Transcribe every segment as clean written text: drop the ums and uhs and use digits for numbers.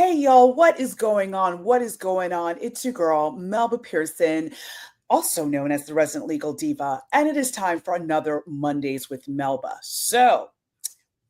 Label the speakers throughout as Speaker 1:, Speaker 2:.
Speaker 1: Hey y'all, what is going on? What is going on? It's your girl, Melba Pearson, also known as the Resident Legal Diva, and it is time for another Mondays with Melba. So,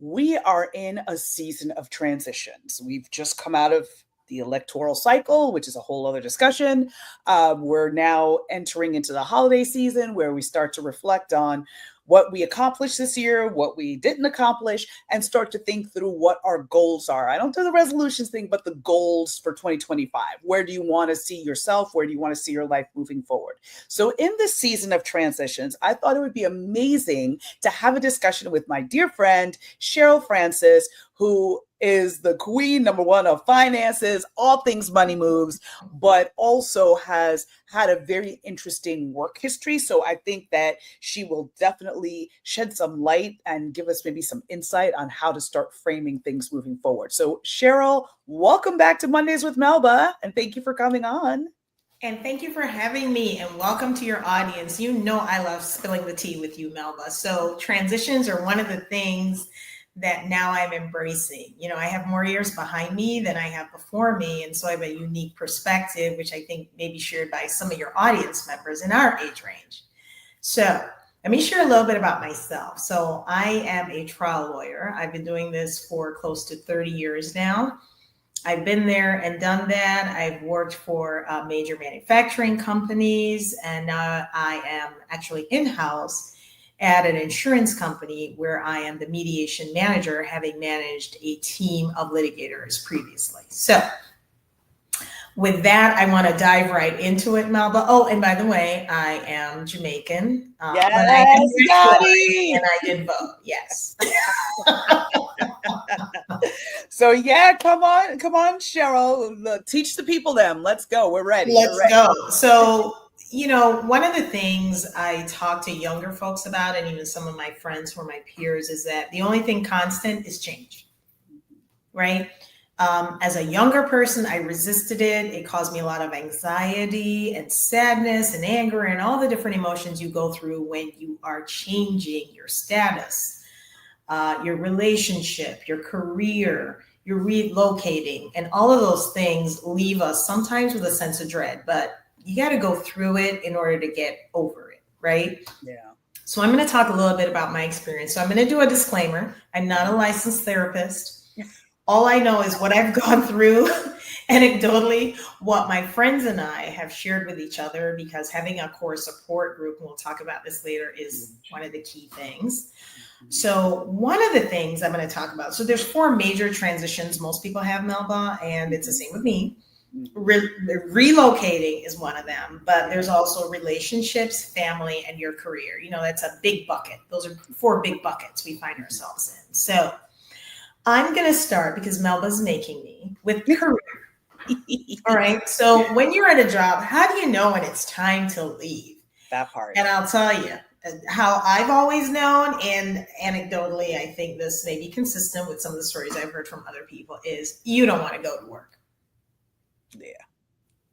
Speaker 1: we are in a season of transitions. We've just come out of the electoral cycle, which is a whole other discussion. We're now entering into the holiday season where we start to reflect on what we accomplished this year, what we didn't accomplish, and start to think through what our goals are. I don't do the resolutions thing, but the goals for 2025. Where do you want to see yourself? Where do you want to see your life moving forward? So, in this season of transitions, I thought it would be amazing to have a discussion with my dear friend, Sherylle Francis, who is the queen, number one, of finances, all things money moves, but also has had a very interesting work history. So I think that she will definitely shed some light and give us maybe some insight on how to start framing things moving forward. So Sherylle, welcome back to Mondays with Melba, and thank you for coming on.
Speaker 2: And thank you for having me, and welcome to your audience. You know I love spilling the tea with you, Melba. So transitions are one of the things that now I'm embracing. You know, I have more years behind me than I have before me. And so I have a unique perspective, which I think may be shared by some of your audience members in our age range. So let me share a little bit about myself. So I am a trial lawyer. I've been doing this for close to 30 years now. I've been there and done that. I've worked for major manufacturing companies, and now I am actually in-house at an insurance company where I am the mediation manager, having managed a team of litigators previously. So with that, I want to dive right into it, Melba. Oh, and by the way, I am Jamaican,
Speaker 1: Yes,
Speaker 2: but I am
Speaker 1: Scotty!
Speaker 2: and I did vote. Yes.
Speaker 1: So yeah, come on, Sherylle, teach the people them. Let's go. We're ready.
Speaker 2: Let's go. So, you know, one of the things I talk to younger folks about, and even some of my friends who are my peers, is that the only thing constant is change, right? As a younger person, I resisted it. It caused me a lot of anxiety and sadness and anger and all the different emotions you go through when you are changing your status, your relationship, your career, you're relocating, and all of those things leave us sometimes with a sense of dread, but you got to go through it in order to get over it, right?
Speaker 1: Yeah.
Speaker 2: So I'm going to talk a little bit about my experience. So I'm going to do a disclaimer. I'm not a licensed therapist. All I know is what I've gone through anecdotally, what my friends and I have shared with each other, because having a core support group, and we'll talk about this later, is one of the key things. So one of the things I'm going to talk about, so there's 4 major transitions most people have, Melba, and it's the same with me. Relocating is one of them, but there's also relationships, family, and your career. You know, that's a big bucket. Those are 4 big buckets we find ourselves in. So I'm going to start, because Melba's making me, with career. All right. So when you're at a job, how do you know when it's time to leave?
Speaker 1: That part.
Speaker 2: And I'll tell you how I've always known, and anecdotally, I think this may be consistent with some of the stories I've heard from other people, is you don't want to go to work.
Speaker 1: Yeah.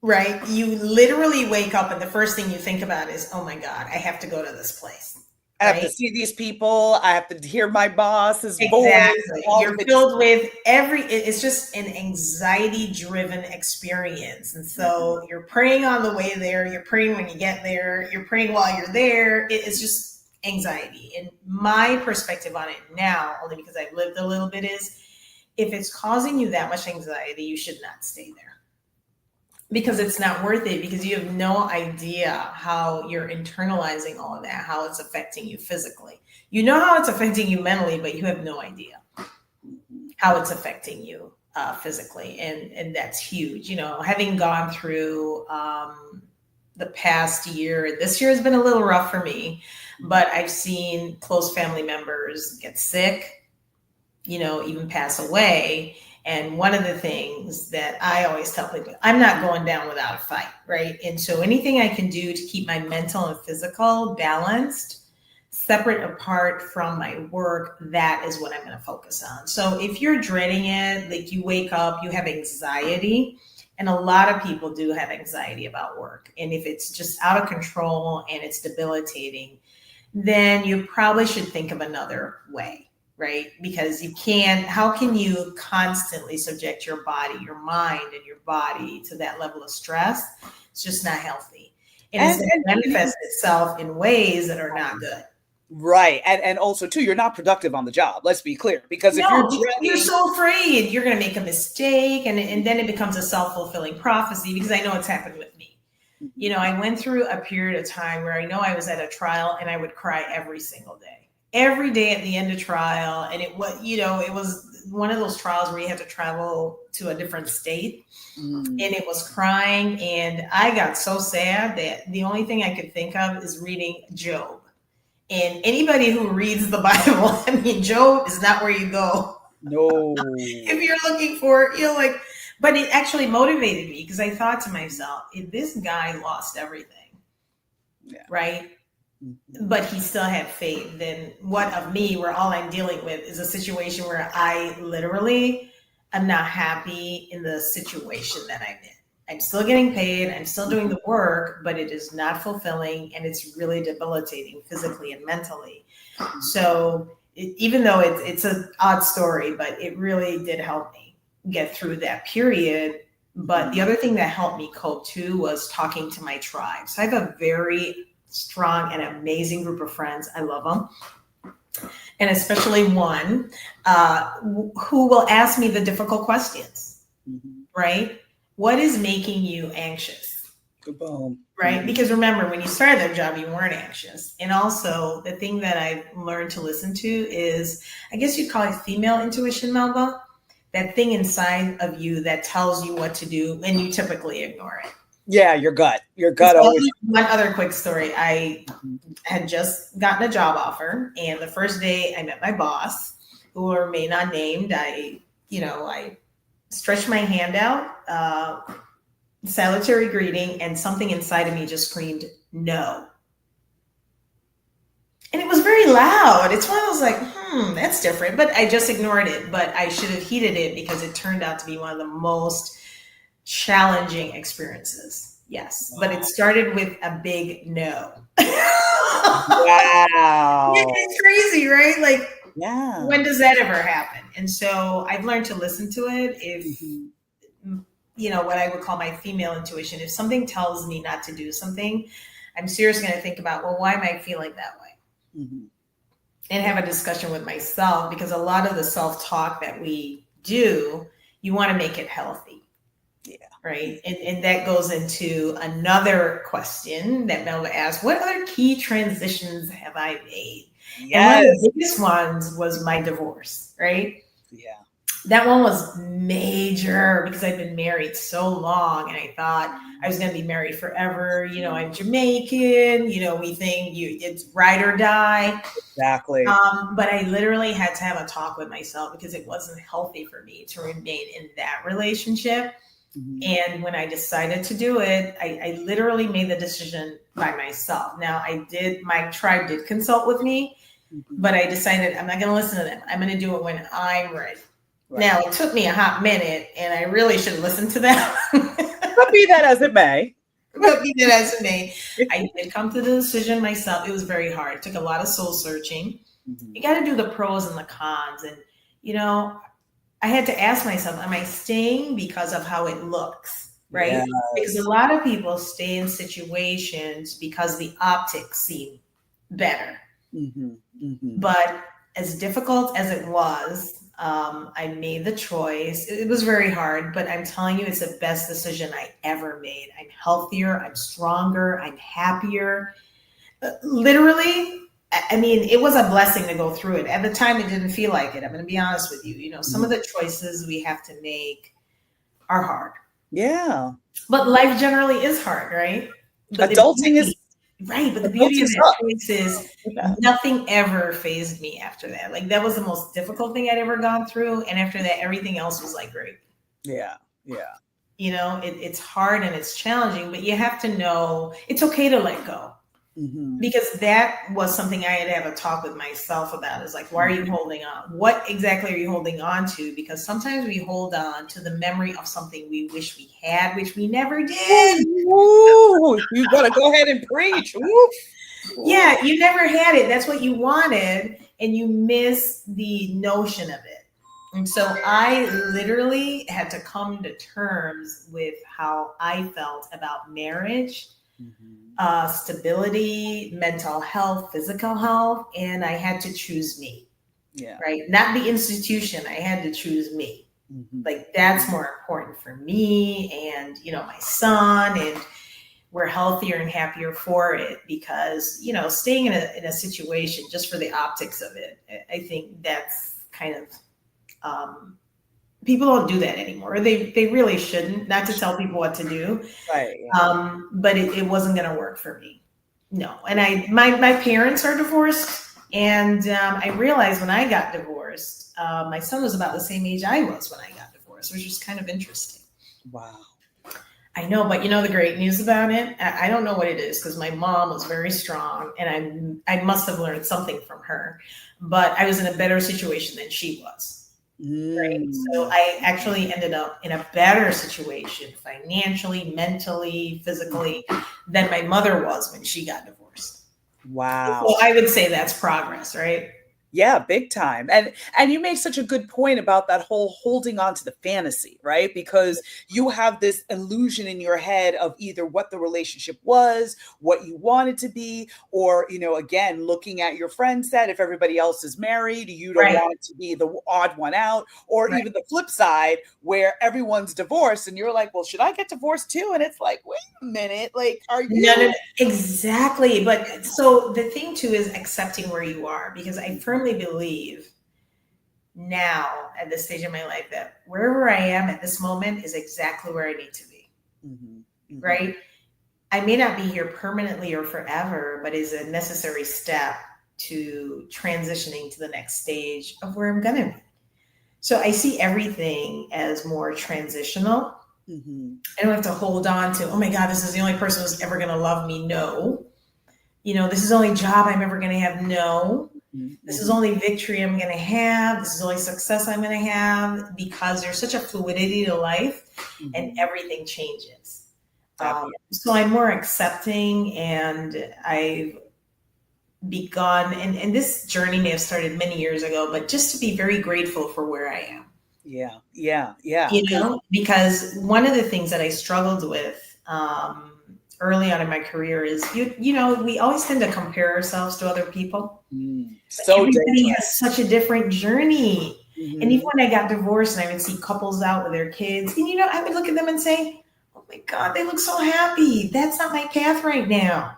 Speaker 2: Right? You literally wake up and the first thing you think about is, oh my God, I have to go to this place.
Speaker 1: I have to see these people. I have to hear my boss's voice.
Speaker 2: Exactly. You're filled with it's just an anxiety-driven experience. And so you're praying on the way there. You're praying when you get there. You're praying while you're there. It's just anxiety. And my perspective on it now, only because I've lived a little bit, is if it's causing you that much anxiety, you should not stay there. Because it's not worth it, because you have no idea how you're internalizing all of that, how it's affecting you physically. You know how it's affecting you mentally, but you have no idea how it's affecting you physically. And that's huge. You know, having gone through the past year, this year has been a little rough for me, but I've seen close family members get sick, you know, even pass away. And one of the things that I always tell people, I'm not going down without a fight, right? And so anything I can do to keep my mental and physical balanced, separate apart from my work, that is what I'm going to focus on. So if you're dreading it, like you wake up, you have anxiety, and a lot of people do have anxiety about work. And if it's just out of control and it's debilitating, then you probably should think of another way. right? Because how can you constantly subject your body, your mind and your body to that level of stress? It's just not healthy. And it's going to manifest itself in ways that are not good.
Speaker 1: Right. And also too, you're not productive on the job. Let's be clear. Because if
Speaker 2: you're so afraid you're going to make a mistake, and then it becomes a self-fulfilling prophecy, because I know it's happened with me. You know, I went through a period of time where I know I was at a trial and I would cry every single day. Every day at the end of trial. And it was, you know, it was one of those trials where you have to travel to a different state. And it was crying. And I got so sad that the only thing I could think of is reading Job. And anybody who reads the Bible, I mean, Job is not where you go.
Speaker 1: No.
Speaker 2: If you're looking for, you know, like, but it actually motivated me, because I thought to myself, if this guy lost everything, right? But he still had faith, then what of me, where all I'm dealing with is a situation where I literally am not happy in the situation that I'm in. I'm still getting paid, I'm still doing the work, but it is not fulfilling, and it's really debilitating physically and mentally. So even though it's an odd story, but it really did help me get through that period. But the other thing that helped me cope too was talking to my tribe. So I have a very strong and amazing group of friends. I love them. And especially one who will ask me the difficult questions, right? What is making you anxious? Right? Because remember, when you started that job, you weren't anxious. And also, the thing that I've learned to listen to is, I guess you'd call it female intuition, Melba. That thing inside of you that tells you what to do, and you typically ignore it.
Speaker 1: Yeah, your gut. Your gut always.
Speaker 2: One other quick story. I had just gotten a job offer, and the first day I met my boss, who will remain unnamed. I stretched my hand out, salutary greeting, and something inside of me just screamed, no. And it was very loud. It's one of those like, that's different. But I just ignored it. But I should have heeded it, because it turned out to be one of the most challenging experiences. Yes. Wow. But it started with a big no.
Speaker 1: Wow.
Speaker 2: It's crazy, right? Like,
Speaker 1: yeah.
Speaker 2: When does that ever happen? And so I've learned to listen to it. If, you know, what I would call my female intuition, if something tells me not to do something, I'm seriously going to think about, well, why am I feeling that way? And have a discussion with myself, because a lot of the self-talk that we do, you want to make it healthy. Yeah. Right. And that goes into another question that Melba asked: what other key transitions have I made? Yes. And one of the biggest ones was my divorce, right? Yeah. That one was major, because I've been married so long, and I thought I was going to be married forever. You know, I'm Jamaican, you know, we think it's ride or die.
Speaker 1: Exactly.
Speaker 2: But I literally had to have a talk with myself, because it wasn't healthy for me to remain in that relationship. And when I decided to do it, I literally made the decision by myself. Now my tribe did consult with me, but I decided I'm not going to listen to them. I'm going to do it when I'm ready. Right. Now, it took me a hot minute, and I really should listen to them.
Speaker 1: But be that as it may.
Speaker 2: I did come to the decision myself. It was very hard. It took a lot of soul searching. You got to do the pros and the cons. And, you know, I had to ask myself, am I staying because of how it looks? Right? Yes. Because a lot of people stay in situations because the optics seem better. But as difficult as it was, I made the choice. It was very hard, but I'm telling you, it's the best decision I ever made. I'm healthier, I'm stronger, I'm happier. Literally, I mean, it was a blessing to go through it. At the time, it didn't feel like it. I'm going to be honest with you. You know, some of the choices we have to make are hard.
Speaker 1: Yeah.
Speaker 2: But life generally is hard, right? But
Speaker 1: adulting is
Speaker 2: right, but the beauty of that choice is nothing ever fazed me after that. Like, that was the most difficult thing I'd ever gone through. And after that, everything else was like great.
Speaker 1: Yeah.
Speaker 2: You know, it's hard and it's challenging, but you have to know it's okay to let go. Because that was something I had to have a talk with myself about. Is like, why are you holding on? What exactly are you holding on to? Because sometimes we hold on to the memory of something we wish we had, which we never did.
Speaker 1: Ooh, you gotta go ahead and preach. Ooh.
Speaker 2: Yeah, you never had it. That's what you wanted. and you miss the notion of it. And so I literally had to come to terms with how I felt about marriage, stability, mental health, physical health, and I had to choose me.
Speaker 1: Yeah.
Speaker 2: Right? Not the institution. I had to choose me. Like that's more important for me and, my son, and we're healthier and happier for it because, staying in a situation just for the optics of it, I think that's kind of, people don't do that anymore. They really shouldn't, not to tell people what to do.
Speaker 1: Right. Yeah.
Speaker 2: But it wasn't going to work for me. No. And my parents are divorced. And I realized when I got divorced, my son was about the same age I was when I got divorced, which is kind of interesting.
Speaker 1: Wow.
Speaker 2: I know, but the great news about it, I don't know what it is because my mom was very strong and I must have learned something from her, but I was in a better situation than she was. Right. So I actually ended up in a better situation financially, mentally, physically than my mother was when she got divorced.
Speaker 1: Wow.
Speaker 2: So I would say that's progress, right?
Speaker 1: Yeah, big time. And you make such a good point about that whole holding on to the fantasy, right? Because you have this illusion in your head of either what the relationship was, what you want it to be, or, again, looking at your friend set, if everybody else is married, you don't
Speaker 2: Right.
Speaker 1: want it to be the odd one out, or
Speaker 2: Right.
Speaker 1: even the flip side where everyone's divorced and you're like, well, should I get divorced too? And it's like, wait a minute, like, are you?
Speaker 2: No, exactly. But so the thing too is accepting where you are, because I firmly believe now at this stage in my life that wherever I am at this moment is exactly where I need to be. Right? I may not be here permanently or forever, but is a necessary step to transitioning to the next stage of where I'm going to be. So I see everything as more transitional. I don't have to hold on to, oh my God, this is the only person who's ever going to love me. No. This is the only job I'm ever going to have. No. This is only victory I'm going to have. This is only success I'm going to have, because there's such a fluidity to life and everything changes. So I'm more accepting, and I've begun, and this journey may have started many years ago, but just to be very grateful for where I am.
Speaker 1: Yeah.
Speaker 2: Because one of the things that I struggled with early on in my career is, we always tend to compare ourselves to other people.
Speaker 1: So
Speaker 2: everybody
Speaker 1: dangerous.
Speaker 2: has such a different journey. And even when I got divorced and I would see couples out with their kids, and I would look at them and say, oh my God, they look so happy. That's not my path right now.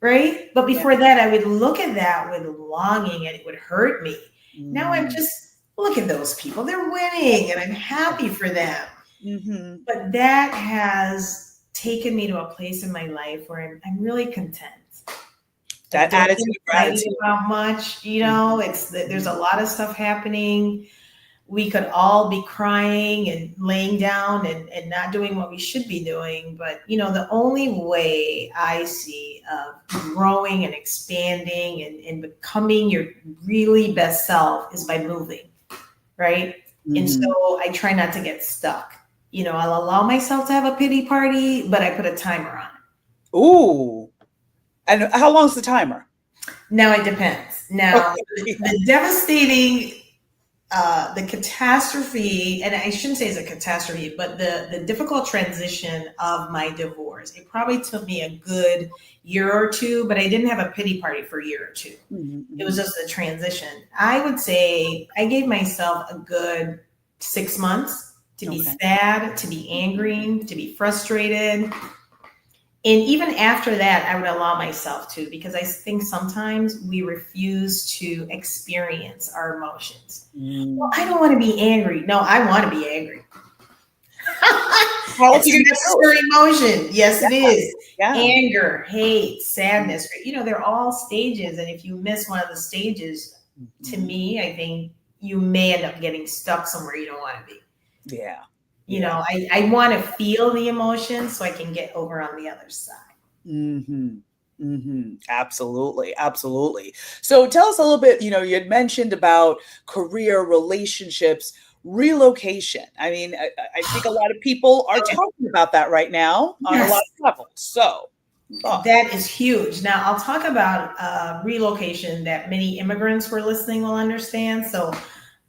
Speaker 2: Right? But before that, I would look at that with longing and it would hurt me. Now I'm just, look at those people. They're winning and I'm happy for them. But that has taken me to a place in my life where I'm really content.
Speaker 1: That attitude of gratitude.
Speaker 2: About much, it's there's a lot of stuff happening. We could all be crying and laying down and not doing what we should be doing. But, the only way I see of growing and expanding and becoming your really best self is by moving, right? And so I try not to get stuck. I'll allow myself to have a pity party, but I put a timer on it.
Speaker 1: Ooh. And how long is the timer?
Speaker 2: Now it depends. Now, the devastating, the catastrophe, and I shouldn't say it's a catastrophe, but the difficult transition of my divorce, it probably took me a good year or two, but I didn't have a pity party for a year or two. It was just the transition. I would say I gave myself a good 6 months to be sad, to be angry, to be frustrated. And even after that, I would allow myself to, because I think sometimes we refuse to experience our emotions. Well, I don't want to be angry. No, I want to be angry. It's a necessary emotion. Yes, it is. Anger, hate, sadness. They're all stages. And if you miss one of the stages, to me, I think you may end up getting stuck somewhere you don't want to be.
Speaker 1: Yeah.
Speaker 2: I want to feel the emotion so I can get over on the other side.
Speaker 1: Absolutely. So tell us a little bit, you had mentioned about career, relationships, relocation. I mean, I think a lot of people are talking about that right now on a lot of levels. So Oh,
Speaker 2: That is huge. Now, I'll talk about relocation that many immigrants who are listening will understand. So,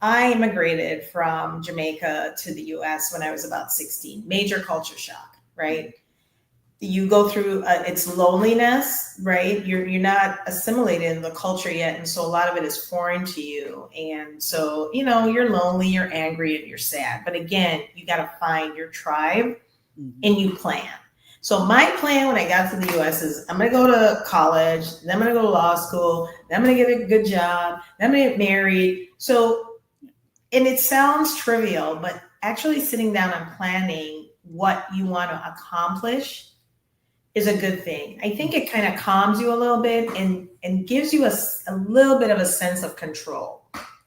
Speaker 2: I immigrated from Jamaica to the US when I was about 16. Major culture shock, right? You go through its loneliness, right? You're not assimilated in the culture yet, and so a lot of it is foreign to you. And so, you're lonely, you're angry, and you're sad. But again, you got to find your tribe and you plan. So my plan when I got to the US is I'm going to go to college, then I'm going to go to law school, then I'm going to get a good job, then I'm going to get married. So, and it sounds trivial, but actually sitting down and planning what you want to accomplish is a good thing. I think it kind of calms you a little bit and gives you a little bit of a sense of control,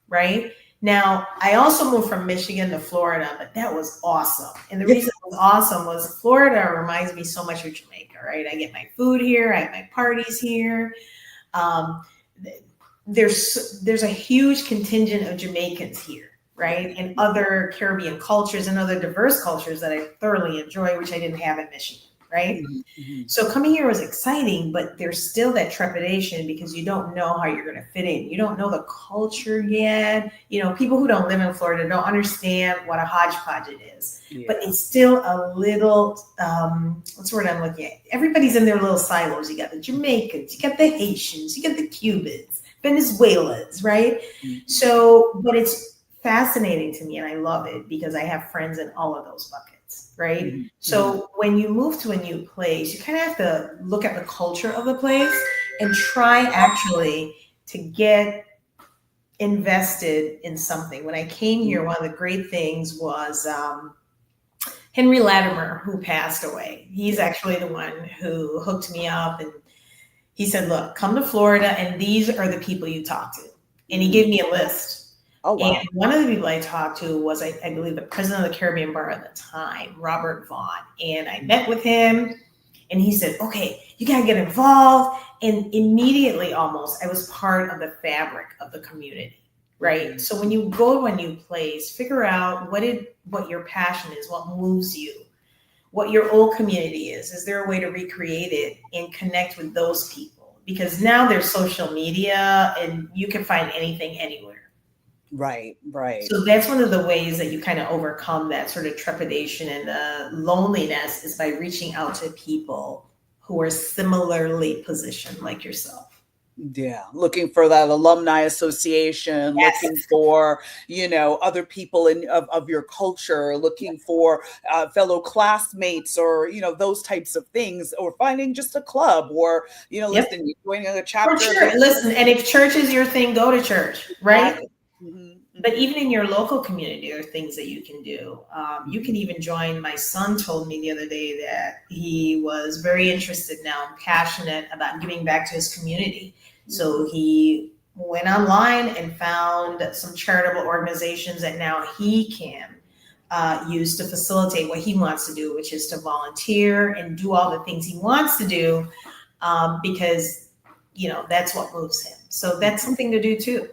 Speaker 2: right? Now, I also moved from Michigan to Florida, but that was awesome. And the reason it was awesome was Florida reminds me so much of Jamaica, right? I get my food here, I have my parties here. There's a huge contingent of Jamaicans here, right? And other Caribbean cultures and other diverse cultures that I thoroughly enjoy, which I didn't have in Michigan. Right. So coming here was exciting, but there's still that trepidation because you don't know how you're going to fit in. You don't know the culture yet. People who don't live in Florida don't understand what a hodgepodge it is. Yeah. But it's still a little, what's the word I'm looking at? Everybody's in their little silos. You got the Jamaicans, you got the Haitians, you got the Cubans, Venezuelans, right? So, but it's fascinating to me and I love it because I have friends in all of those buckets. Right. So when you move to a new place, you kind of have to look at the culture of the place and try actually to get invested in something. When I came here, one of the great things was Henry Latimer, who passed away. He's actually the one who hooked me up. And he said, look, come to Florida and these are the people you talk to. And he gave me a list. Oh, wow. And one of the people I talked to was, I believe, the president of the Caribbean Bar at the time, Robert Vaughn. And I met with him and he said, okay, you got to get involved. And immediately almost, I was part of the fabric of the community, right? Mm-hmm. So when you go to a new place, figure out what your passion is, what moves you, what your old community is. Is there a way to recreate it and connect with those people? Because now there's social media and you can find anything anywhere.
Speaker 1: Right.
Speaker 2: So that's one of the ways that you kind of overcome that sort of trepidation and the loneliness is by reaching out to people who are similarly positioned like yourself.
Speaker 1: Yeah, looking for that alumni association, yes. Looking for, other people of your culture, looking for fellow classmates or, those types of things, or finding just a club or, listen, you're joining a chapter.
Speaker 2: For sure. Listen, and if church is your thing, go to church, right? But even in your local community, there are things that you can do. You can even join. My son told me the other day that he was very interested now and passionate about giving back to his community. So he went online and found some charitable organizations that now he can use to facilitate what he wants to do, which is to volunteer and do all the things he wants to do because, that's what moves him. So that's something to do too.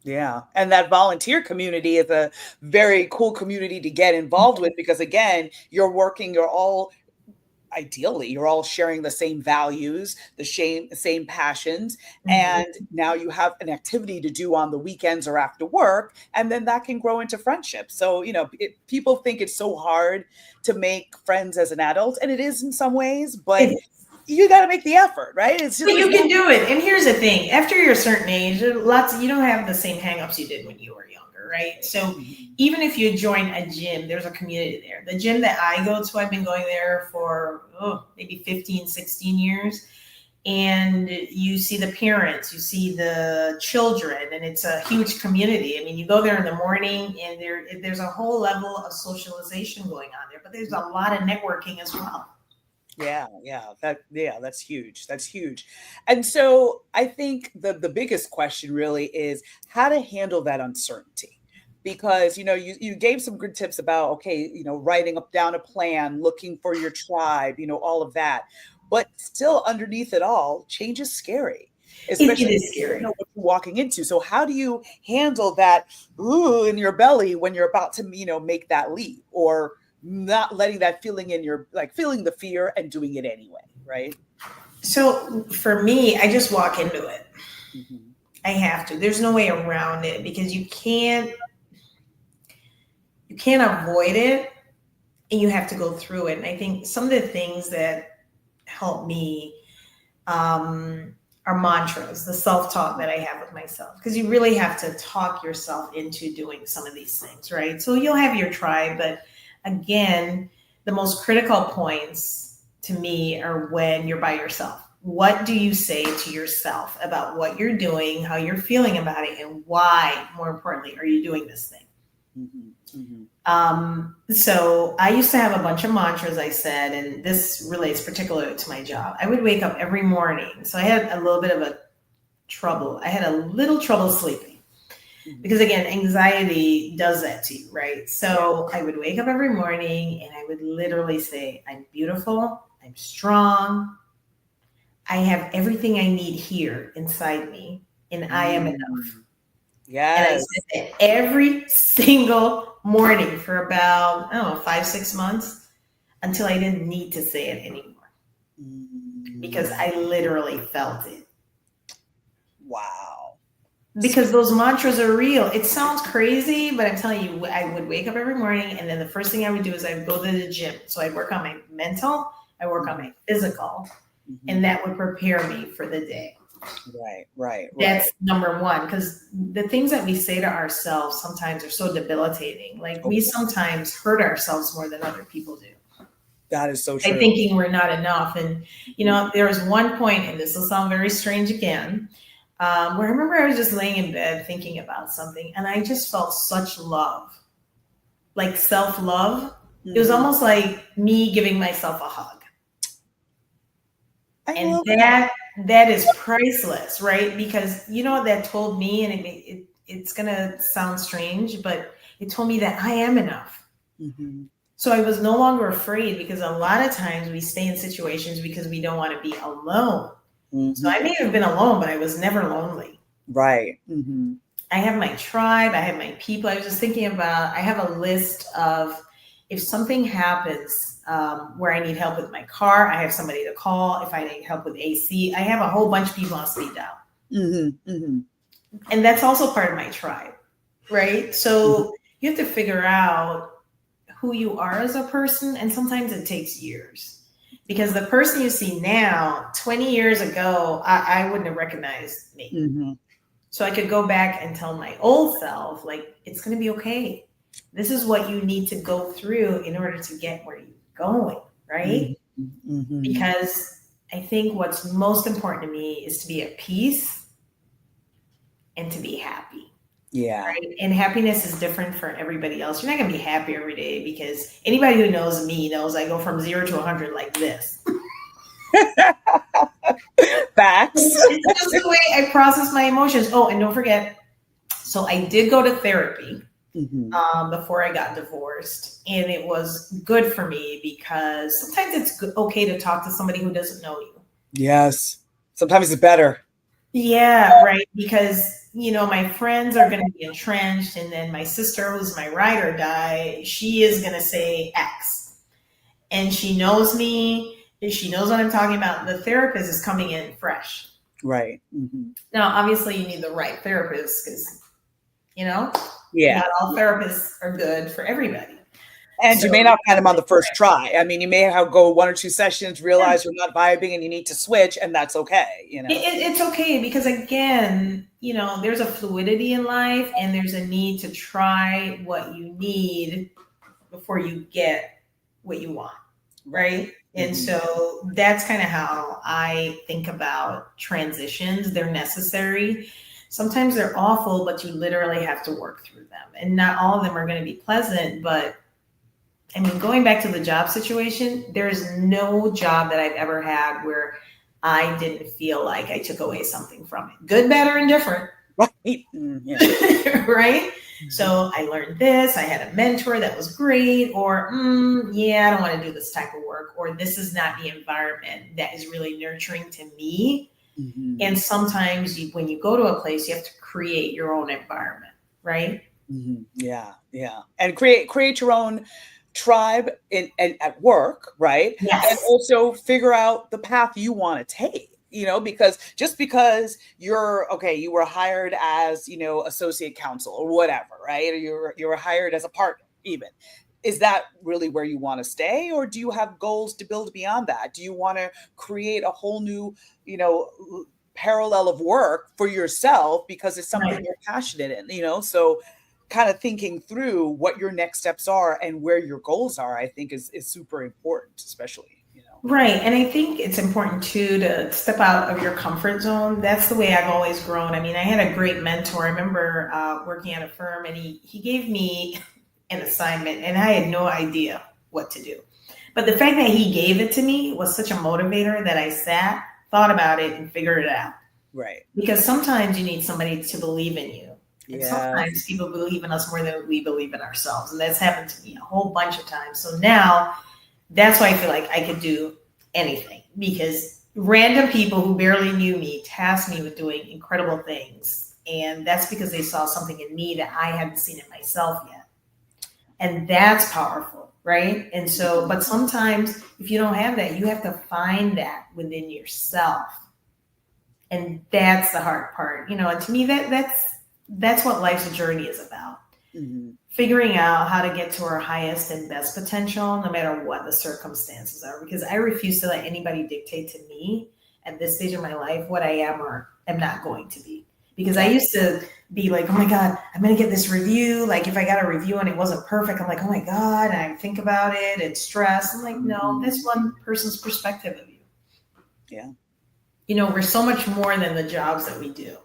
Speaker 1: Yeah. And that volunteer community is a very cool community to get involved with because, again, you're all sharing the same values, the same passions. Mm-hmm. And now you have an activity to do on the weekends or after work. And then that can grow into friendship. So, people think it's so hard to make friends as an adult. And it is in some ways, but you got to make the effort, right?
Speaker 2: It's just, but you can do it. And here's the thing. After you're a certain age, you don't have the same hangups you did when you were younger, right? So even if you join a gym, there's a community there. The gym that I go to, I've been going there for maybe 15, 16 years. And you see the parents, you see the children, and it's a huge community. I mean, you go there in the morning and there's a whole level of socialization going on there, but there's a lot of networking as well.
Speaker 1: Yeah. That's huge. That's huge. And so I think the biggest question really is how to handle that uncertainty. Because, you gave some good tips about, writing down a plan, looking for your tribe, all of that. But still underneath it all, change is scary. Especially
Speaker 2: it is scary.
Speaker 1: What you're walking into. So how do you handle that in your belly when you're about to, make that leap, or not letting that feeling in your, feeling the fear and doing it anyway, right?
Speaker 2: So for me, I just walk into it.
Speaker 1: Mm-hmm.
Speaker 2: I have to. There's no way around it because you can't avoid it, and you have to go through it. And I think some of the things that help me are mantras, the self-talk that I have with myself, because you really have to talk yourself into doing some of these things, right? So you'll have your tribe, but again, the most critical points to me are when you're by yourself. What do you say to yourself about what you're doing, how you're feeling about it, and why, more importantly, are you doing this thing?
Speaker 1: Mm-hmm. Mm-hmm.
Speaker 2: So I used to have a bunch of mantras I said, and this relates particularly to my job. I would wake up every morning. So I had a little bit of I had a little trouble sleeping because again, anxiety does that to you, right? So I would wake up every morning and I would literally say, I'm beautiful, I'm strong, I have everything I need here inside me, and I am enough. And I
Speaker 1: Yes.
Speaker 2: said that every single morning for about, I don't know, 5, 6 months until I didn't need to say it anymore because I literally felt it.
Speaker 1: Wow.
Speaker 2: Because those mantras are real. It sounds crazy, but I'm telling you, I would wake up every morning and then the first thing I would do is I would go to the gym. So I'd work on my mental, I work on my physical, and that would prepare me for the day.
Speaker 1: Right.
Speaker 2: That's number one, because the things that we say to ourselves sometimes are so debilitating. Like we sometimes hurt ourselves more than other people do.
Speaker 1: That is so true.
Speaker 2: By thinking we're not enough. And, there was one point, and this will sound very strange again, where I remember I was just laying in bed thinking about something, and I just felt such love, like self-love. It was almost like me giving myself a hug. And that is priceless, right? Because you know what that told me, and it's gonna sound strange, but it told me that I am enough. So I was no longer afraid, because a lot of times we stay in situations because we don't want to be alone. So I may have been alone, but I was never lonely.
Speaker 1: Right.
Speaker 2: I have my tribe, I have my people. I was just thinking about, I have a list of, if something happens where I need help with my car, I have somebody to call. If I need help with AC, I have a whole bunch of people on speed dial. And that's also part of my tribe, right? So you have to figure out who you are as a person, and sometimes it takes years. Because the person you see now, 20 years ago, I wouldn't have recognized me. So I could go back and tell my old self, like, it's going to be okay. This is what you need to go through in order to get where you're going, right? Because I think what's most important to me is to be at peace and to be happy.
Speaker 1: Yeah.
Speaker 2: Right? And happiness is different for everybody else. You're not going to be happy every day, because anybody who knows me knows I go from 0 to 100 like this.
Speaker 1: Facts.
Speaker 2: It's just the way I process my emotions. Oh, and don't forget, so I did go to therapy before I got divorced, and it was good for me because sometimes it's okay to talk to somebody who doesn't know you.
Speaker 1: Yes. Sometimes it's better.
Speaker 2: Yeah, right. Because, my friends are going to be entrenched, and then my sister, who's my ride or die, she is going to say X. And she knows me. She knows what I'm talking about. The therapist is coming in fresh.
Speaker 1: Right.
Speaker 2: Now, obviously, you need the right therapist, because,
Speaker 1: not
Speaker 2: all therapists are good for everybody.
Speaker 1: And you may not find them on the first try. I mean, you may have go 1 or 2 sessions, realize you're not vibing, and you need to switch, and that's okay.
Speaker 2: It's okay, because again, there's a fluidity in life, and there's a need to try what you need before you get what you want, right? And so that's kind of how I think about transitions. They're necessary. Sometimes they're awful, but you literally have to work through them, and not all of them are going to be pleasant. But I mean, going back to the job situation, there's no job that I've ever had where I didn't feel like I took away something from it. Good, bad, or indifferent. Right? Right? So I learned this. I had a mentor that was great. Or, I don't want to do this type of work. Or this is not the environment that is really nurturing to me. And sometimes when you go to a place, you have to create your own environment, right?
Speaker 1: Yeah. And create your own tribe and at work, right? And
Speaker 2: Yes.
Speaker 1: also figure out the path you want to take, because just because you were hired as, associate counsel or whatever, right? Or you were hired as a partner even. Is that really where you want to stay, or do you have goals to build beyond that? Do you want to create a whole new, parallel of work for yourself because it's something
Speaker 2: Right.
Speaker 1: you're passionate in, so kind of thinking through what your next steps are and where your goals are, I think is super important, especially.
Speaker 2: Right. And I think it's important too to step out of your comfort zone. That's the way I've always grown. I mean, I had a great mentor. I remember working at a firm, and he gave me an assignment, and I had no idea what to do. But the fact that he gave it to me was such a motivator that I sat, thought about it, and figured it out.
Speaker 1: Right.
Speaker 2: Because sometimes you need somebody to believe in you. And
Speaker 1: Yeah.
Speaker 2: sometimes people believe in us more than we believe in ourselves. And that's happened to me a whole bunch of times. So now that's why I feel like I could do anything, because random people who barely knew me tasked me with doing incredible things. And that's because they saw something in me that I hadn't seen in myself yet. And that's powerful, right? And so, but sometimes if you don't have that, you have to find that within yourself. And that's the hard part, and to me that's what life's journey is about.
Speaker 1: Mm-hmm.
Speaker 2: Figuring out how to get to our highest and best potential, no matter what the circumstances are, because I refuse to let anybody dictate to me at this stage of my life what I am or am not going to be. Because I used to be like, oh my God, I'm going to get this review. Like if I got a review and it wasn't perfect, I'm like, oh my God, and I think about it and stress. I'm like, no, that's one person's perspective of you.
Speaker 1: Yeah.
Speaker 2: We're so much more than the jobs that we do.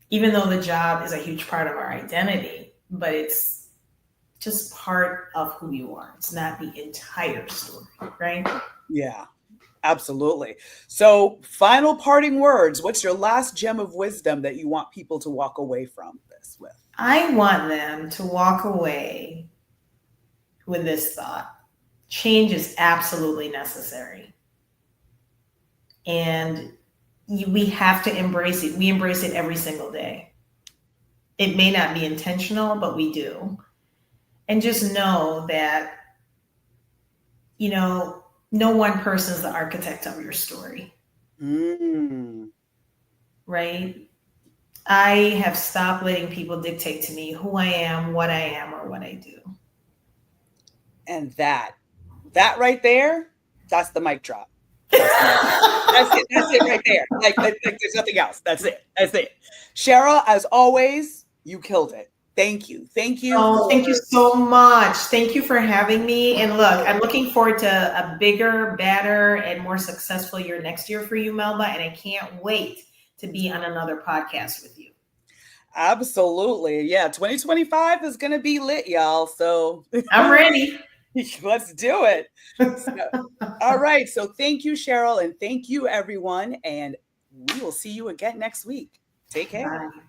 Speaker 2: Even though the job is a huge part of our identity, but it's just part of who you are. It's not the entire story, right?
Speaker 1: Yeah, absolutely. So, final parting words. What's your last gem of wisdom that you want people to walk away from this with?
Speaker 2: I want them to walk away with this thought. Change is absolutely necessary. And we have to embrace it. We embrace it every single day. It may not be intentional, but we do. And just know that, no one person is the architect of your story. Right? I have stopped letting people dictate to me who I am, or what I do.
Speaker 1: And that right there, that's the mic drop. That's it. That's it right there. Like there's nothing else. That's it. That's it. Sherylle, as always, you killed it. Thank you. Thank you.
Speaker 2: Oh, thank you so much. Thank you for having me. And look, I'm looking forward to a bigger, better, and more successful year next year for you, Melba. And I can't wait to be on another podcast with you.
Speaker 1: Absolutely. Yeah. 2025 is going to be lit, y'all. So
Speaker 2: I'm ready.
Speaker 1: Let's do it. All right. So thank you, Sherylle, and thank you, everyone. And we will see you again next week. Take care.
Speaker 2: Bye.